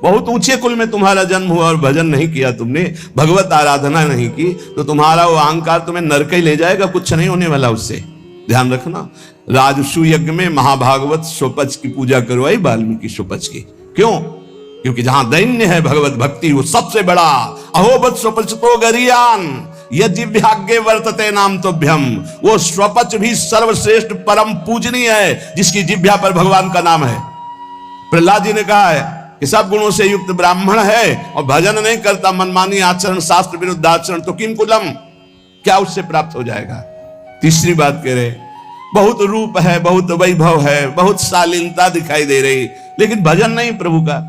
बहुत ऊंचे कुल में तुम्हारा जन्म हुआ और भजन नहीं किया तुमने, भगवत आराधना नहीं की, तो तुम्हारा वो अहंकार तुम्हें नरक ही ले जाएगा, कुछ नहीं होने वाला उससे। ध्यान रखना, राजसु यज्ञ में महाभागवत स्वपच की पूजा करवाई वाल्मीकि स्वपच की। क्यों? क्योंकि जहां दैन्य है भगवत भक्ति वो सबसे बड़ा। अहोबत स्वपच तो गरियान यज्ञ वर्तते नाम तोभ्यम, वो स्वपच भी सर्वश्रेष्ठ परम पूजनीय है जिसकी जिह्वा पर भगवान का नाम है। प्रहलाद जी ने कहा है कि सब गुणों से युक्त ब्राह्मण है और भजन नहीं करता, मनमानी आचरण, शास्त्र विरुद्ध आचरण, तो किम कुलम, क्या उससे प्राप्त हो जाएगा। तीसरी बात कह रहे, बहुत रूप है, बहुत वैभव है, बहुत शालीनता दिखाई दे रही, लेकिन भजन नहीं प्रभु का।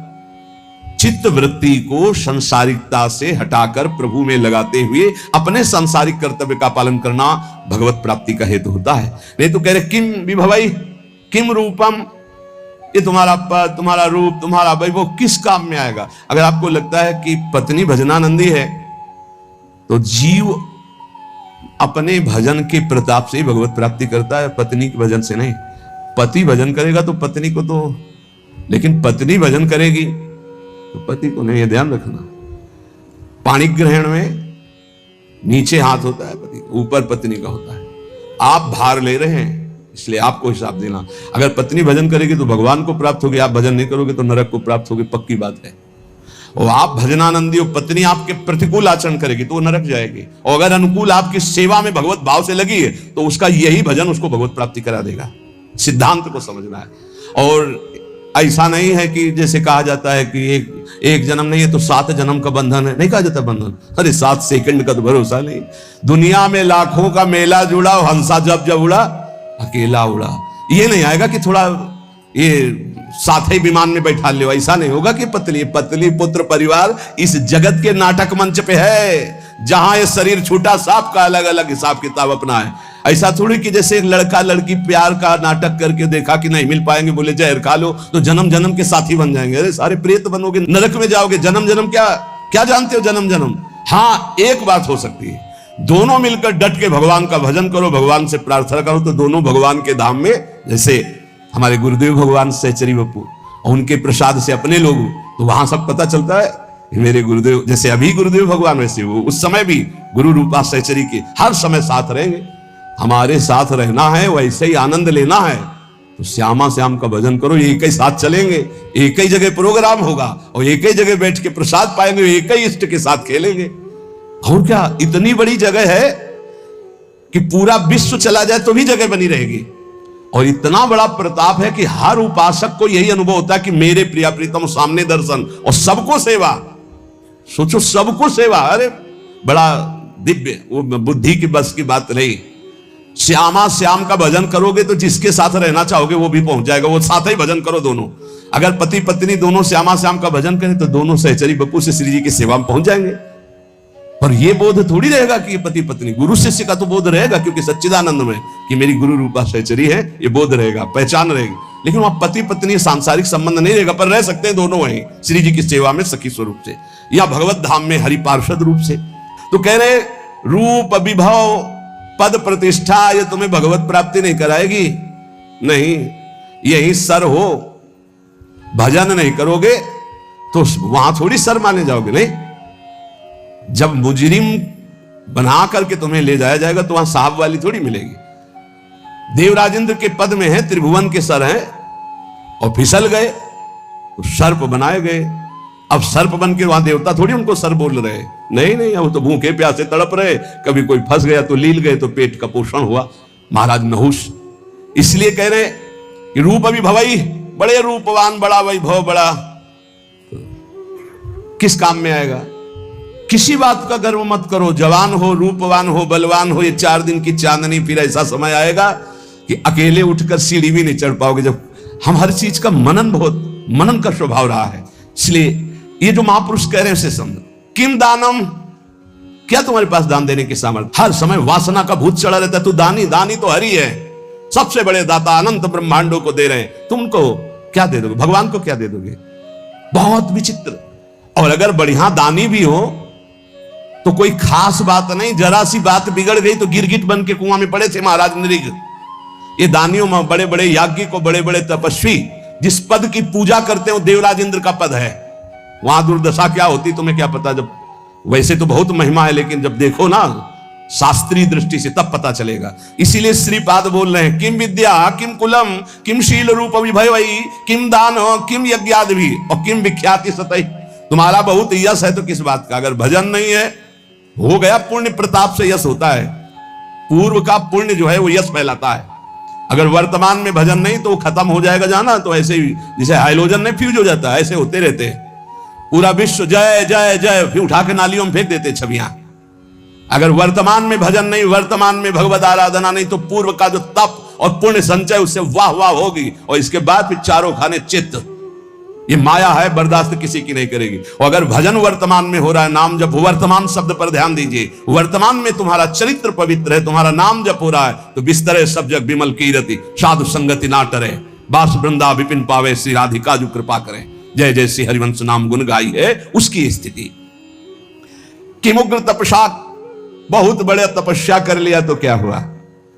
चित्त वृत्ति को संसारिकता से हटाकर प्रभु में लगाते हुए अपने सांसारिक कर्तव्य का पालन करना भगवत प्राप्ति का हेतु होता है। नहीं तो कह रहे किम विभवई किम रूपम, ये तुम्हारा पद, तुम्हारा रूप, तुम्हारा वैभव किस काम में आएगा। अगर आपको लगता है कि पत्नी भजनानंदी है तो जीव अपने भजन के प्रताप से भगवत प्राप्ति करता है, पत्नी के भजन से नहीं। पति भजन करेगा तो पत्नी को तो, लेकिन पत्नी भजन करेगी तो पति को नहीं, ये ध्यान रखना। पाणी ग्रहण में नीचे हाथ होता है पति, ऊपर पत्नी का होता है। आप भार ले रहे हैं इसलिए आपको हिसाब देना। अगर पत्नी भजन करेगी तो भगवान को प्राप्त होगी, आप भजन नहीं करोगे तो नरक को प्राप्त होगी, पक्की बात है। और आप भजनानंदी हो, पत्नी आपके प्रतिकूल आचरण करेगी तो वो नरक जाएगी, और अगर अनुकूल आपकी सेवा में भगवत भाव से लगी है तो उसका यही भजन उसको भगवत प्राप्ति करा देगा। सिद्धांत को समझना है। और ऐसा नहीं है कि जैसे कहा जाता है कि एक जन्म नहीं है तो 7 जन्म का बंधन है, नहीं कहा जाता बंधन। अरे 7 सेकंड का तो भरोसा नहीं। दुनिया में लाखों का मेला जुड़ा, हंसा जब जब उड़ा अकेला उड़ा। ये नहीं आएगा कि थोड़ा ये साथ ही विमान में बैठा ले, ऐसा नहीं होगा कि पत्नी पुत्र परिवार इस जगत के नाटक मंच पे है, जहां ये शरीर छूटा सबका अलग अलग हिसाब किताब अपना है। ऐसा थोड़ी कि जैसे एक लड़का लड़की प्यार का नाटक करके देखा कि नहीं मिल पाएंगे, बोले जहर खा लो तो जन्म जन्म के साथी बन जाएंगे। अरे सारे प्रेत बनोगे, नरक में जाओगे। जन्म जन्म क्या जानते हो जन्म जन्म। हाँ, एक बात हो सकती है, दोनों मिलकर डट के भगवान का भजन करो, भगवान से प्रार्थना करो, तो दोनों भगवान के धाम में, जैसे हमारे गुरुदेव भगवान सहचरी बप्पू और उनके प्रसाद से अपने लोग, तो वहां सब पता चलता है मेरे गुरुदेव, जैसे अभी गुरुदेव भगवान वैसे वो उस समय भी गुरु रूपा सहचरी के हर समय साथ रहेंगे। हमारे साथ रहना है, वैसे ही आनंद लेना है तो श्यामा श्याम का भजन करो, एक ही साथ चलेंगे, एक ही जगह प्रोग्राम होगा और एक ही जगह बैठ के प्रसाद पाएंगे, एक ही इष्ट के साथ खेलेंगे। और क्या, इतनी बड़ी जगह है कि पूरा विश्व चला जाए तो भी जगह बनी रहेगी। और इतना बड़ा प्रताप है कि हर उपासक को यही अनुभव होता है कि मेरे प्रिया प्रीतम सामने दर्शन और सबको सेवा। सोचो, सबको सेवा, अरे बड़ा दिव्य, वो बुद्धि की बस की बात नहीं। श्यामा श्याम का भजन करोगे तो जिसके साथ रहना चाहोगे वो भी पहुंच जाएगा, वो साथ ही भजन करो दोनों। अगर पति पत्नी दोनों श्यामा श्याम का भजन करें तो दोनों सहचरी बप्पू से श्री जी की सेवा में पहुंच जाएंगे। पर ये बोध थोड़ी रहेगा कि ये पति पत्नी, गुरु शिष्य का तो बोध रहेगा, क्योंकि सच्चिदानंद में कि मेरी गुरु रूपा सहचरी है, ये बोध रहेगा, पहचान रहेगी। लेकिन वहां पति पत्नी सांसारिक संबंध नहीं रहेगा, पर रह सकते हैं दोनों वहीं श्री जी की सेवा में सखी स्वरूप से, या भगवत धाम में हरि पार्षद रूप से। तो कह रहे रूप विभव पद प्रतिष्ठा ये तुम्हें भगवत प्राप्ति नहीं कराएगी, नहीं। यही सर हो, भजन नहीं करोगे तो वहां थोड़ी सर माने जाओगे। नहीं, जब मुजरिम बना करके तुम्हें ले जाया जाएगा तो वहां साहब वाली थोड़ी मिलेगी। देवराजेंद्र के पद में है, त्रिभुवन के सर हैं, और फिसल गए तो सर्प बनाए गए। अब सर्प बन के वहां देवता थोड़ी उनको सर बोल रहे, नहीं नहीं, अब तो भूखे प्यासे तड़प रहे। कभी कोई फंस गया तो लील गए तो पेट का पोषण हुआ। महाराज नहुष इसलिए कह रहे कि रूप अभी भवई, बड़े रूपवान, बड़ा वैभव, बड़ा किस काम में आएगा। किसी बात का गर्व मत करो, जवान हो, रूपवान हो, बलवान हो, ये 4 दिन की चांदनी, फिर ऐसा समय आएगा कि अकेले उठकर सीढ़ी भी नहीं चढ़ पाओगे। जब हम हर चीज का मनन का स्वभाव रहा है, इसलिए ये जो महापुरुष कह रहे हैं उसे समझो। किम दानम, क्या तुम्हारे पास दान देने की सामर्थ्य। हर समय वासना का भूत चढ़ा रहता है, तू दानी, दानी तो हरि है, सबसे बड़े दाता, अनंत ब्रह्मांडों को दे रहे हैं, तुमको क्या दे दोगे, भगवान को क्या दे दोगे। बहुत विचित्र। और अगर बढ़िया दानी भी हो तो कोई खास बात नहीं, जरा सी बात बिगड़ गई तो गिरगिट बन के कुआं में पड़े थे महाराज नृग। ये दानियों में बड़े बड़े याज्ञिक को, बड़े बड़े तपस्वी जिस पद की पूजा करते हैं वो देवराज इंद्र का पद है। वहां दुर्दशा क्या होती तुम्हें क्या पता। जब वैसे तो बहुत महिमा है, लेकिन जब देखो ना शास्त्रीय दृष्टि से तब पता चलेगा। इसीलिए श्रीपाद बोल रहे हैं, किम विद्या किम कुलम किम शील रूप विभवई किम दान किम यज्ञादि और किम विख्याति सतई। तुम्हारा बहुत यश है तो किस बात का, अगर भजन नहीं है हो गया। पुण्य प्रताप से यश होता है, पूर्व का पुण्य जो है वो यश फैलाता है। अगर वर्तमान में भजन नहीं तो वो खत्म हो जाएगा जाना। तो ऐसे ही जैसे हाइड्रोजन नहीं फ्यूज हो जाता है, ऐसे होते रहते हैं। पूरा विश्व जय जय जय, फिर उठा के नालियों में फेंक देते छवियां। अगर वर्तमान में भजन नहीं, वर्तमान में भगवत आराधना नहीं, तो पूर्व का जो तप और पुण्य संचय उससे वाह वाह होगी। और इसके बाद फिर चारों खाने चित्त, ये माया है, बर्दाश्त किसी की नहीं करेगी। और अगर भजन वर्तमान में हो रहा है, नाम जप, वर्तमान शब्द पर ध्यान दीजिए, वर्तमान में तुम्हारा चरित्र पवित्र है, तुम्हारा नाम जप हो रहा है, तो बिस्तरे सब जग विमल कीरति साधु संगति ना टरे बास वृंदा विपिन पावे श्री राधिका जो कृपा करें। जय जय श्री हरिवंश नाम गुण गाई है उसकी स्थिति। किमुग्र तपस्या, बहुत बड़े तपस्या कर लिया तो क्या हुआ,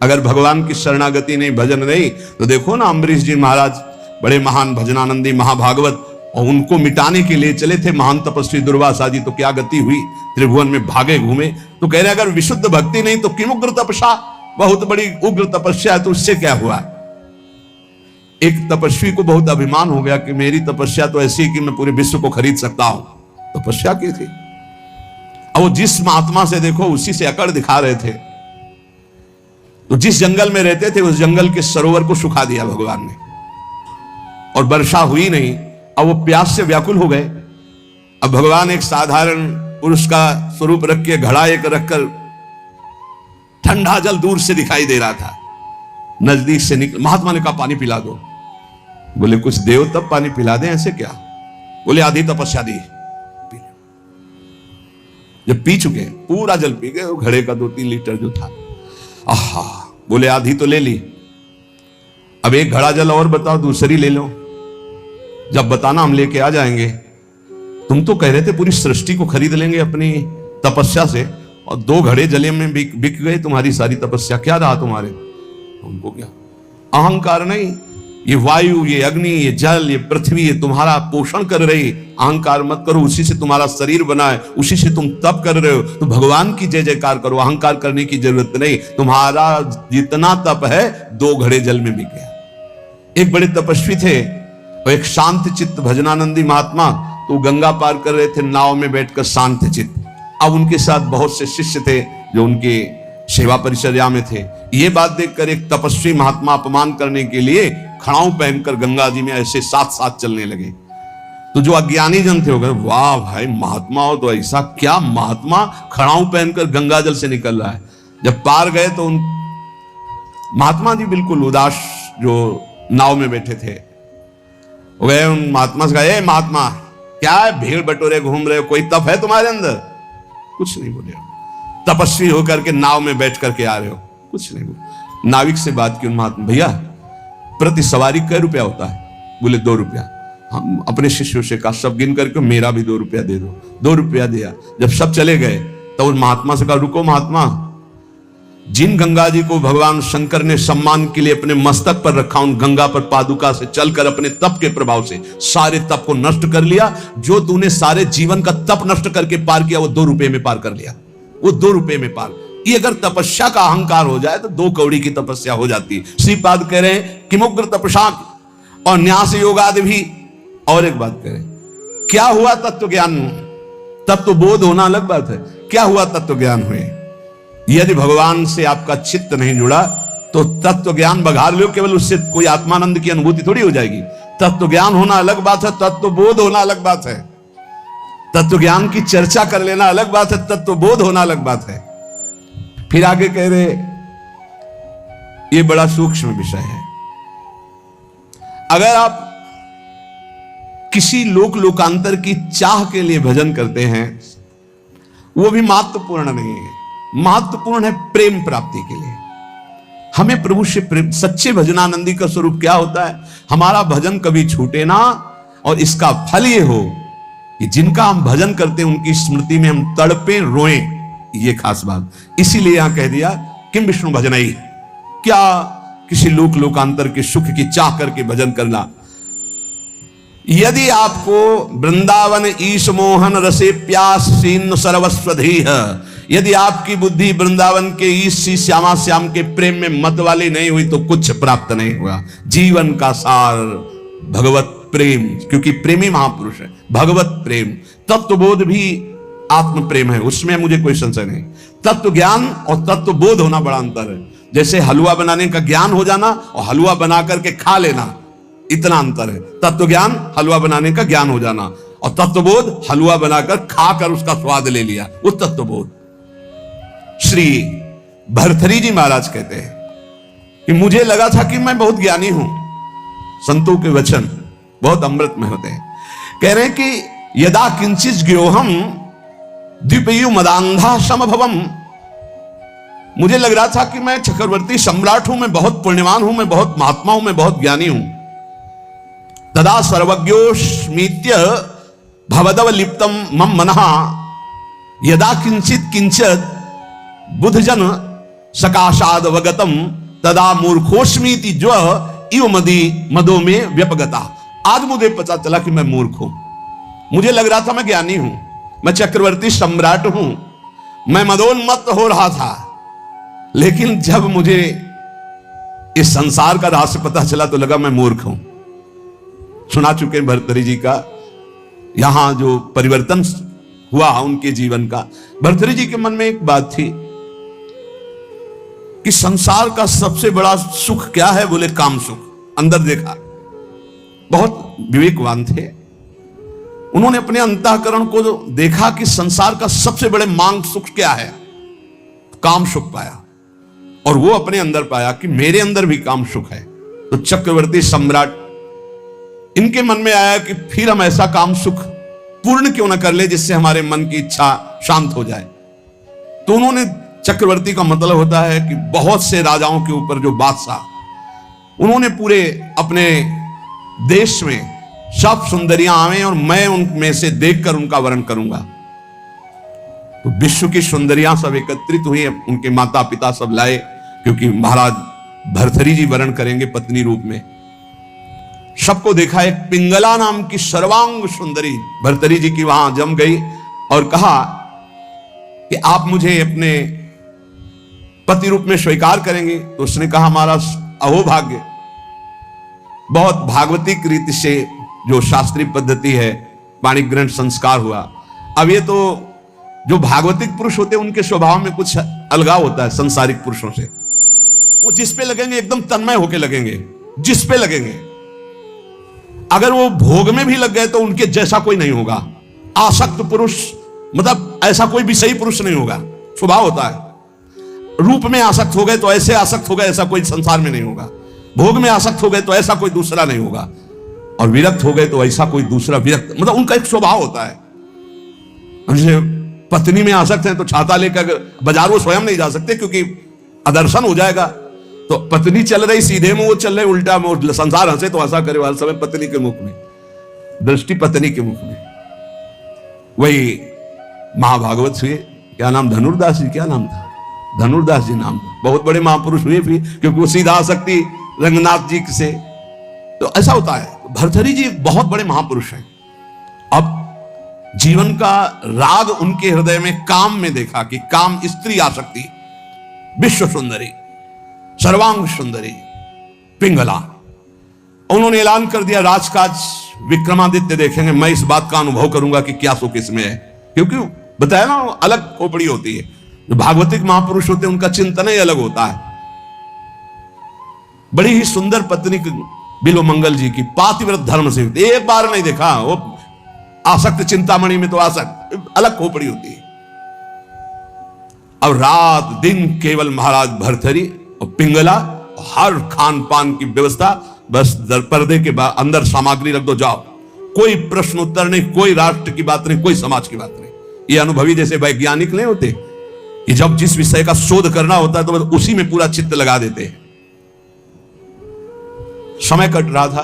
अगर भगवान की शरणागति नहीं, भजन नहीं, तो देखो ना अम्बरीश जी महाराज बड़े महान भजनानंदी महाभागवत, और उनको मिटाने के लिए चले थे महान तपस्वी दुर्वासा जी, तो क्या गति हुई, त्रिभुवन में भागे घूमे। तो कह रहे अगर विशुद्ध भक्ति नहीं तो किमुग्र तपस्या, बहुत बड़ी उग्र तपस्या है, तो उससे क्या हुआ। एक तपस्वी को बहुत अभिमान हो गया कि मेरी तपस्या तो ऐसी कि मैं पूरे विश्व को खरीद सकता हूं। तपस्या की थी, अब वो जिस महात्मा से देखो उसी से अकड़ दिखा रहे थे। तो जिस जंगल में रहते थे उस जंगल के सरोवर को सुखा दिया भगवान ने, और वर्षा हुई नहीं। अब वो प्यास से व्याकुल हो गए। अब भगवान एक साधारण पुरुष का स्वरूप रख के घड़ा एक रखकर, ठंडा जल दूर से दिखाई दे रहा था, नजदीक से निकल, महात्मा ने कहा पानी पिला दो। बोले कुछ देव तब पानी पिला दे, ऐसे क्या। बोले आधी तपस्या दी। जब पी चुके पूरा जल पी गए, घड़े का 2-3 लीटर जो था, आहा, बोले आधी तो ले ली, अब एक घड़ा जल और बताओ, दूसरी ले लो, जब बताना हम लेके आ जाएंगे। तुम तो कह रहे थे पूरी सृष्टि को खरीद लेंगे अपनी तपस्या से, और 2 घड़े जले में बिक गए तुम्हारी सारी तपस्या, क्या रहा तुम्हारे। उनको क्या अहंकार नहीं, ये वायु, ये अग्नि, ये जल, ये पृथ्वी, ये तुम्हारा पोषण कर रही। अहंकार मत करो, उसी से तुम्हारा शरीर बना है, उसी से तुम तप कर रहे हो, तो भगवान की जय जयकार करो, अहंकार करने की जरूरत नहीं। तुम्हारा जितना तप है 2 घड़े जल में बिक गया। एक बड़े तपस्वी थे और एक शांत चित्त भजनानंदी महात्मा, तो गंगा पार कर रहे थे नाव में बैठकर शांत चित्त। अब उनके साथ बहुत से शिष्य थे जो उनके सेवा परिचर्या में थे। ये बात देखकर एक तपस्वी महात्मा अपमान करने के लिए खड़ाऊ पहनकर गंगा जी में ऐसे साथ साथ चलने लगे। तो जो अज्ञानी जन थे हो गए, वाह भाई महात्मा हो तो ऐसा, क्या महात्मा खड़ाऊ पहनकर गंगा जल से निकल रहा है। जब पार गए तो उन महात्मा जी बिल्कुल उदास, जो नाव में बैठे थे, हो गए उन महात्मा से कहा, महात्मा क्या है, भीड़ बटोरे घूम रहे हो, कोई तप है तुम्हारे अंदर। कुछ नहीं बोले, तपस्वी होकर के नाव में बैठ करके आ रहे हो, कुछ नहीं बोले। नाविक से बात की उन महात्मा, भैया प्रति सवारी कै रुपया होता है। बोले 2 रुपया। हम अपने शिष्यों से कहा सब गिन करके मेरा भी 2 रुपया दे दो। 2 रुपया दिया। जब सब चले गए तो उन महात्मा से कहा, रुको महात्मा, जिन गंगा जी को भगवान शंकर ने सम्मान के लिए अपने मस्तक पर रखा, उन गंगा पर पादुका से चलकर अपने तप के प्रभाव से सारे तप को नष्ट कर लिया। जो तूने सारे जीवन का तप नष्ट करके पार किया वो 2 रुपये में पार कर लिया, वो 2 रुपये में पार। ये अगर तपस्या का अहंकार हो जाए तो 2 कौड़ी की तपस्या हो जाती है। श्रीपाद कह रहे हैं कि मुग्र तपस्या और न्यास योगादि भी। और एक बात करें, क्या हुआ तत्व ज्ञान, तत्व बोध होना अलग बात है, क्या हुआ तत्व ज्ञान हुए। यदि भगवान से आपका चित्त नहीं जुड़ा तो तत्व ज्ञान बघार लो, केवल उससे कोई आत्मानंद की अनुभूति थोड़ी हो जाएगी। तत्व ज्ञान होना अलग बात है, तत्व बोध होना अलग बात है। तत्व ज्ञान की चर्चा कर लेना अलग बात है, तत्व बोध होना अलग बात है। फिर आगे कह रहे, ये बड़ा सूक्ष्म विषय है। अगर आप किसी लोकांतर की चाह के लिए भजन करते हैं, वो भी महत्वपूर्ण नहीं है। महत्वपूर्ण है प्रेम प्राप्ति के लिए। हमें प्रभु से प्रेम, सच्चे भजनानंदी का स्वरूप क्या होता है, हमारा भजन कभी छूटे ना, और इसका फल ये हो कि जिनका हम भजन करते हैं उनकी स्मृति में हम तड़पे रोएं। ये खास बात, इसीलिए यहां कह दिया किम विष्णु भजनई, क्या किसी लोकांतर के सुख की चाह करके भजन करना। यदि आपको वृंदावन ईश मोहन रसे प्यास सीन सर्वस्वधीह, यदि आपकी बुद्धि वृंदावन के ईश श्यामा श्याम के प्रेम में मत वाली नहीं हुई तो कुछ प्राप्त नहीं हुआ। जीवन का सार भगवत प्रेम, क्योंकि प्रेमी महापुरुष है। भगवत प्रेम, तत्वबोध भी आत्म प्रेम है, उसमें मुझे कोई संशय नहीं। तत्व ज्ञान और तत्व बोध होना बड़ा अंतर है। जैसे हलवा बनाने का ज्ञान हो जाना और हलवा बना करके खा लेना, इतना अंतर है। तत्व ज्ञान हलवा बनाने का ज्ञान हो जाना, और तत्वबोध हलवा बनाकर खाकर उसका स्वाद ले लिया, वो तत्वबोध। श्री भर्तृहरि जी महाराज कहते हैं कि मुझे लगा था कि मैं बहुत ज्ञानी हूं। संतों के वचन बहुत अमृत में होते हैं। कह रहे हैं कि यदा किंचित ज्ञोहम द्विपयु मदांधा समभवम, मुझे लग रहा था कि मैं चक्रवर्ती सम्राट हूं, मैं बहुत पुण्यवान हूं, मैं बहुत महात्मा हूं, मैं बहुत ज्ञानी हूं। तदा सर्वज्ञोस्मीत्य भवदव लिप्तम मम मनः, यदा किंचित किंचित बुधजन सकाशाद वगतम तदा मूर्खोस्मीति ज्व इव मदी मदो में व्यपगता। आज मुझे पता चला कि मैं मूर्ख हूं। मुझे लग रहा था मैं ज्ञानी हूं, मैं चक्रवर्ती सम्राट हूं, मैं मदोन्मत्त हो रहा था। लेकिन जब मुझे इस संसार का रहस्य पता चला तो लगा मैं मूर्ख हूं। सुना चुके भर्तृहरि जी का यहां जो परिवर्तन हुआ उनके जीवन का। भर्तृहरि जी के मन में एक बात थी कि संसार का सबसे बड़ा सुख क्या है, बोले काम सुख। अंदर देखा, बहुत विवेकवान थे। उन्होंने अपने अंतःकरण को देखा कि संसार का सबसे बड़े मांग सुख क्या है, काम सुख पाया। और वो अपने अंदर पाया कि मेरे अंदर भी काम सुख है। तो चक्रवर्ती सम्राट, इनके मन में आया कि फिर हम ऐसा काम सुख पूर्ण क्यों न कर ले जिससे हमारे मन की इच्छा शांत हो जाए। तो उन्होंने, चक्रवर्ती का मतलब होता है कि बहुत से राजाओं के ऊपर जो बादशाह, उन्होंने पूरे अपने देश में सब सुंदरियां आवे और मैं उनमें से देखकर उनका वर्ण करूंगा। तो विश्व की सुंदरियां सब एकत्रित हुई, उनके माता पिता सब लाए, क्योंकि महाराज भर्तृहरि जी वर्ण करेंगे पत्नी रूप में। सबको देखा, एक पिंगला नाम की सर्वांग सुंदरी भर्तृहरि जी की वहां जम गई और कहा कि आप मुझे अपने पति रूप में स्वीकार करेंगे। तो उसने कहा हमारा अहोभाग्य, बहुत भागवतिक रीति से जो शास्त्रीय पद्धति है, पाणिक ग्रंथ संस्कार हुआ। अब ये तो जो भागवतिक पुरुष होते हैं उनके स्वभाव में कुछ अलगाव होता है संसारिक पुरुषों से। वो जिस पे लगेंगे एकदम तन्मय होके लगेंगे, जिस पे लगेंगे। अगर वो भोग में भी लग गए तो उनके जैसा कोई नहीं होगा। आसक्त पुरुष मतलब ऐसा कोई विषयी पुरुष नहीं होगा, स्वभाव होता है। रूप में आसक्त हो गए तो ऐसे आसक्त हो गए, ऐसा कोई संसार में नहीं होगा। भोग में आसक्त हो गए तो ऐसा कोई दूसरा नहीं होगा, और विरक्त हो गए तो ऐसा कोई दूसरा विरक्त, मतलब उनका एक स्वभाव होता है। जैसे पत्नी में आसक्त है तो छाता लेकर बाजार वो स्वयं नहीं जा सकते क्योंकि अदर्शन हो जाएगा। तो पत्नी चल रही सीधे में, वो चल रहे उल्टा में, संसार हंसे तो हंसा करे वाला समय पत्नी के मुख में, दृष्टि पत्नी के मुख में। वही महाभागवत हुए, क्या नाम, धनुर्दास जी, क्या नाम था, धनुर्दास जी नाम था। बहुत बड़े महापुरुष हुए फिर, क्योंकि वो सीधा आसक्ति रंगनाथ जी से। तो ऐसा होता है। भर्तृहरि जी बहुत बड़े महापुरुष हैं। अब जीवन का राग उनके हृदय में काम में देखा कि काम, स्त्री आसक्ति, विश्व सुंदरी, सर्वांग सुंदरी, पिंगला। उन्होंने ऐलान कर दिया, राजकाज विक्रमादित्य देखेंगे, मैं इस बात का अनुभव करूंगा कि क्या सुख इसमें है। क्योंकि बताया ना, अलग खोपड़ी होती है। जो भागवतिक महापुरुष होते हैं उनका चिंतन ही अलग होता है। बड़ी ही सुंदर पत्नी बिल्वमंगल जी की, पातिव्रत धर्म से, एक बार नहीं देखा। वो आसक्त चिंतामणि में तो आसक्त अलग खोपड़ी होती है। अब रात दिन केवल महाराज भर्तृहरि और पिंगला, हर खान पान की व्यवस्था, बस पर्दे के अंदर सामग्री रख दो, जाओ। कोई प्रश्न उत्तर नहीं, कोई राष्ट्र की बात नहीं, कोई समाज की बात नहीं। ये अनुभवी जैसे वैज्ञानिक नहीं होते कि जब जिस विषय का शोध करना होता है तो बस उसी में पूरा चित्त लगा देते हैं। समय कट रहा था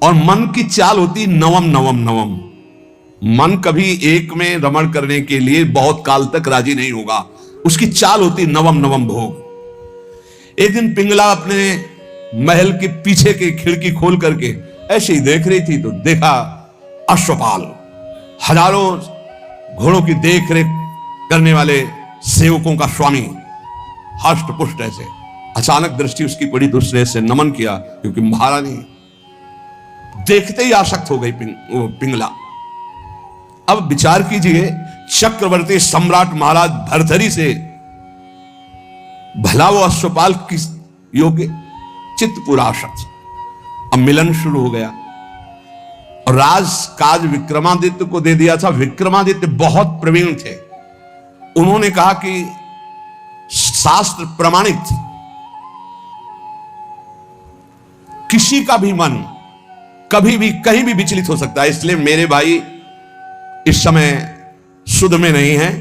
और मन की चाल होती नवम नवम नवम। मन कभी एक में रमण करने के लिए बहुत काल तक राजी नहीं होगा, उसकी चाल होती नवम नवम भोग। एक दिन पिंगला अपने महल के पीछे की खिड़की खोल करके ऐसे ही देख रही थी तो देखा अश्वपाल, हजारों घोड़ों की देख रेख करने वाले सेवकों का स्वामी, हष्ट पुष्ट ऐसे। अचानक दृष्टि उसकी पड़ी तो उसने ऐसे नमन किया, क्योंकि महारानी देखते ही आसक्त हो गई पिंगला। अब विचार कीजिए, चक्रवर्ती सम्राट महाराज भरथरी से भला वो अश्वपाल किस योग्य, चित्त पूरा आसक्त। अब मिलन शुरू हो गया और राज काज विक्रमादित्य को दे दिया था। विक्रमादित्य बहुत प्रवीण थे। उन्होंने कहा कि शास्त्र प्रमाणित किसी का भी मन कभी भी कहीं भी विचलित हो सकता है, इसलिए मेरे भाई इस समय सुध में नहीं है,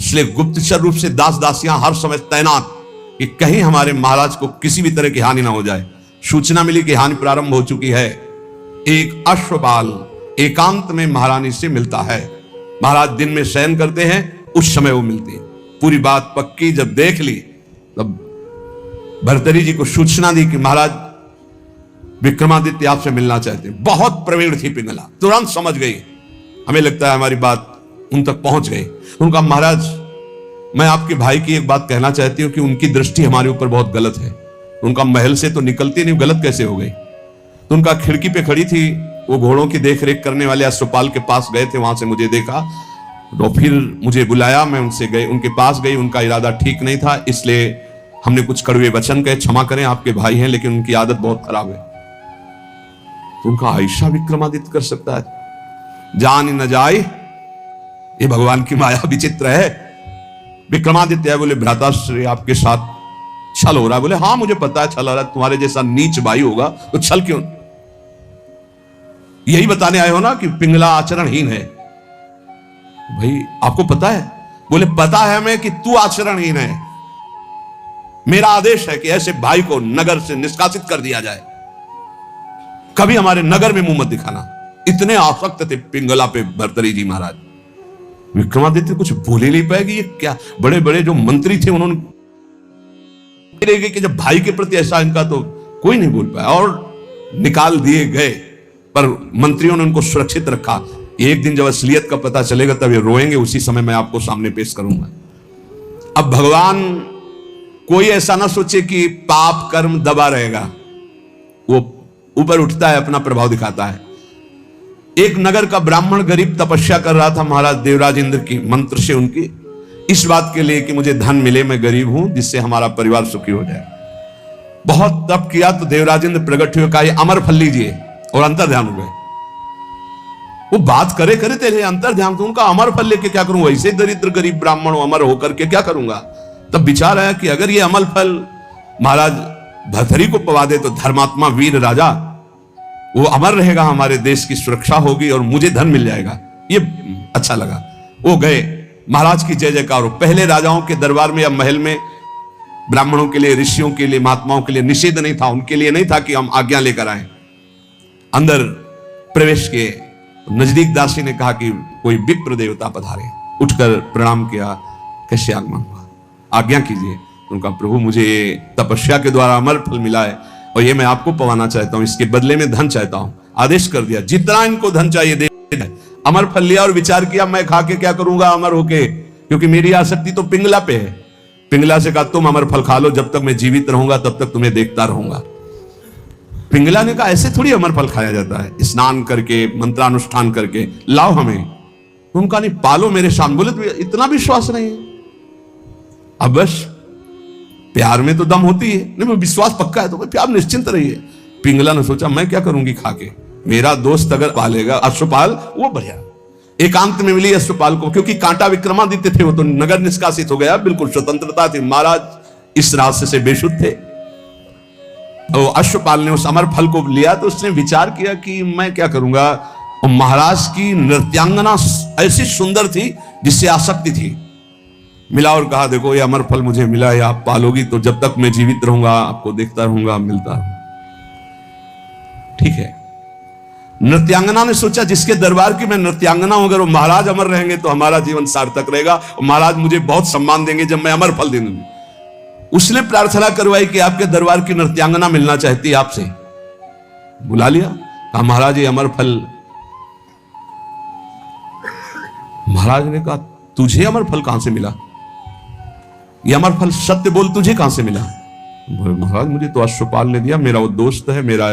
इसलिए गुप्तचर रूप से दास दासियां हर समय तैनात कि कहीं हमारे महाराज को किसी भी तरह की हानि ना हो जाए। सूचना मिली कि हानि प्रारंभ हो चुकी है। एक अश्वपाल एकांत में महारानी से मिलता है। महाराज दिन में शयन करते हैं, उस समय वो मिलते हैं। पूरी बात पक्की जब देख ली तब भरतरी जी को सूचना दी कि महाराज विक्रमादित्य आपसे मिलना चाहते हैं। बहुत प्रवीण थी पिंगला, तुरंत समझ गई। हमें लगता है हमारी बात उन तक पहुंच गई। उनका महाराज मैं आपके भाई की एक बात कहना चाहती हूं कि उनकी दृष्टि हमारे ऊपर बहुत गलत है। उनका महल से तो निकलती नहीं, गलत कैसे हो गई? तो उनका खिड़की पे खड़ी थी, वो घोड़ों की देखरेख करने वाले अश्वपाल के पास गए थे, वहां से मुझे देखा तो फिर मुझे बुलाया, मैं उनके पास गई। उनका इरादा ठीक नहीं था, इसलिए हमने कुछ कड़वे वचन कहे, क्षमा करें आपके भाई हैं लेकिन उनकी आदत बहुत खराब है। तो उनका ऐसा विक्रमादित्य कर सकता है? जान न जाए, ये भगवान की माया विचित्र है। विक्रमादित्य बोले भ्राताश्री आपके साथ छल हो रहा है। बोले हाँ मुझे पता है छल हो रहा है, तुम्हारे जैसा नीच भाई होगा तो छल क्यों? यही बताने आए हो ना कि पिंगला आचरणहीन है। भाई आपको पता है? बोले पता है हमें कि तू आचरणहीन है। मेरा आदेश है कि ऐसे भाई को नगर से निष्कासित कर दिया जाए, कभी हमारे नगर में मुंह मत दिखाना। इतने आसक्त थे पिंगला पे भरतरी जी महाराज। विक्रमादित्य कुछ बोल ही नहीं पाएगी। ये क्या बड़े बड़े जो मंत्री थे उन्होंने कि जब भाई के प्रति ऐसा, इनका तो कोई नहीं बोल पाया और निकाल दिए गए। पर मंत्रियों ने उनको सुरक्षित रखा। एक दिन जब असलियत का पता चलेगा तब ये रोएंगे, उसी समय मैं आपको सामने पेश करूंगा। अब भगवान कोई ऐसा ना सोचे कि पाप कर्म दबा रहेगा, वो ऊपर उठता है, अपना प्रभाव दिखाता है। एक नगर का ब्राह्मण गरीब तपस्या कर रहा था महाराज देवराज इंद्र की मंत्र से उनकी, इस बात के लिए कि मुझे धन मिले, मैं गरीब हूं, जिससे हमारा परिवार सुखी हो जाए। बहुत तप किया तो देवराज इंद्र प्रकट हुए, कहा अमर फल लीजिए, और अंतर ध्यान हो गए। वो बात करे करे तेरे अंतर ध्यान, तो उनका अमर फल लेके क्या करूंगा? ऐसे दरिद्र गरीब ब्राह्मण हो, अमर होकर के क्या करूंगा? तब विचार आया कि अगर ये अमर फल महाराज भरथरी को पवा दे तो धर्मात्मा वीर राजा वो अमर रहेगा, हमारे देश की सुरक्षा होगी और मुझे धन मिल जाएगा। ये अच्छा लगा। वो गए, महाराज की जय जयकार हो। पहले राजाओं के दरबार में या महल में ब्राह्मणों के लिए, ऋषियों के लिए, महात्माओं के लिए निषेध नहीं था, उनके लिए नहीं था कि हम आज्ञा लेकर आए। अंदर प्रवेश किए, नजदीक दासी ने कहा कि कोई विप्र देवता पधारे। उठकर प्रणाम किया, कैसे आगमन हुआ, आज्ञा कीजिए। उनका प्रभु मुझे तपस्या के द्वारा अमर फल मिला है और ये मैं आपको पवाना चाहता हूं, इसके बदले में धन चाहता हूं। आदेश कर दिया, जितना इनको धन चाहिए दे। अमर फल लिया और विचार किया मैं खा के क्या करूंगा अमर होके, क्योंकि मेरी आसक्ति तो पिंगला पे है। पिंगला से कहा तुम अमर फल खा लो, जब तक मैं जीवित रहूंगा तब तक तुम्हें देखता रहूंगा। पिंगला ने कहा ऐसे थोड़ी अमर फल खाया जाता है, स्नान करके मंत्रानुष्ठान करके लाओ हमें। उनका नहीं, पालो मेरे सामने। बोले तो इतना विश्वास नहीं है। अब बस प्यार में तो दम होती है, नहीं विश्वास पक्का है तो प्यार निश्चिंत रहिए। पिंगला ने सोचा मैं क्या करूंगी खा के, मेरा दोस्त अगर पालेगा अश्वपाल वो बढ़िया। एकांत में मिली अश्वपाल को, क्योंकि कांटा विक्रमादित्य थे, वो तो नगर निष्कासित हो गया, बिल्कुल स्वतंत्रता थी। महाराज इस रास्ते से बेशुद्ध थे। तो अश्वपाल ने उस अमर फल को लिया तो उसने विचार किया कि मैं क्या करूंगा। और महाराज की नृत्यांगना ऐसी सुंदर थी जिससे आसक्ति थी। मिला और कहा देखो ये अमर फल मुझे मिला है, आप पालोगी तो जब तक मैं जीवित रहूंगा आपको देखता रहूंगा, मिलता रहूंगा। ठीक है। नृत्यांगना ने सोचा जिसके दरबार की मैं नृत्यांगना हूं, अगर वो महाराज अमर रहेंगे तो हमारा जीवन सार्थक रहेगा और महाराज मुझे बहुत सम्मान देंगे जब मैं अमर फल दे दूंगी। उसने प्रार्थना करवाई कि आपके दरबार की नृत्यांगना मिलना चाहती है आपसे। बुला लिया, कहा महाराज ये अमर फल। महाराज ने कहा तुझे अमर फल कहां से मिला? ये अमर फल सत्य बोल, तुझे कहां से मिला? महाराज मुझे तो अश्वपाल ने दिया, मेरा वो दोस्त है, मेरा